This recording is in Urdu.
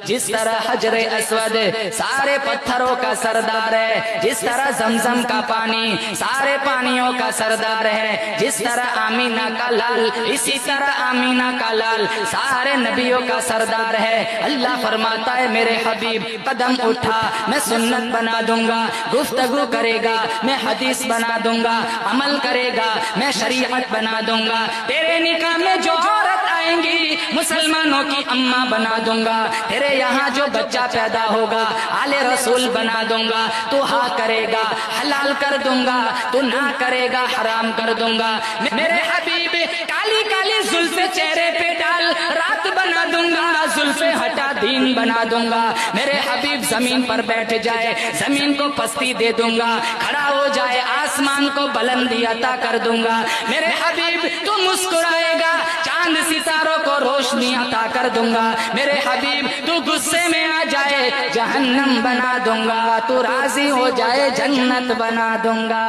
جس طرح حجر اسود سارے پتھروں کا سردار ہے، جس طرح زمزم کا پانی سارے پانیوں کا سردار ہے، جس طرح آمینہ کا لال اسی طرح آمینہ کا لال سارے نبیوں کا سردار ہے۔ اللہ فرماتا ہے میرے حبیب قدم اٹھا میں سنت بنا دوں گا، گفتگو کرے گا میں حدیث بنا دوں گا، عمل کرے گا میں شریعت بنا دوں گا، تیرے نکاح میں جو عورت آئیں گی مسلمانوں کی اماں بنا دوں گا، تیرے یہاں جو بچہ پیدا ہوگا آل رسول بنا دوں گا، تو ہاں کرے گا حلال کر دوں گا، تو نہ کرے گا حرام کر دوں گا۔ میرے حبیب کالی کالی زلفیں چہرے پہ ڈال رات بنا دوں گا، زلفیں ہٹا دین بنا دوں گا۔ میرے حبیب زمین پر بیٹھ جائے زمین کو پستی دے دوں گا، کھڑا ہو جائے آسمان کو بلندی عطا کر دوں گا۔ میرے حبیب تو مسکرائے گا چاند ستاروں کو روشنی عطا کر دوں گا۔ میرے حبیب تو غصے میں آ جائے جہنم بنا دوں گا، تو راضی ہو جائے جنت بنا دوں گا۔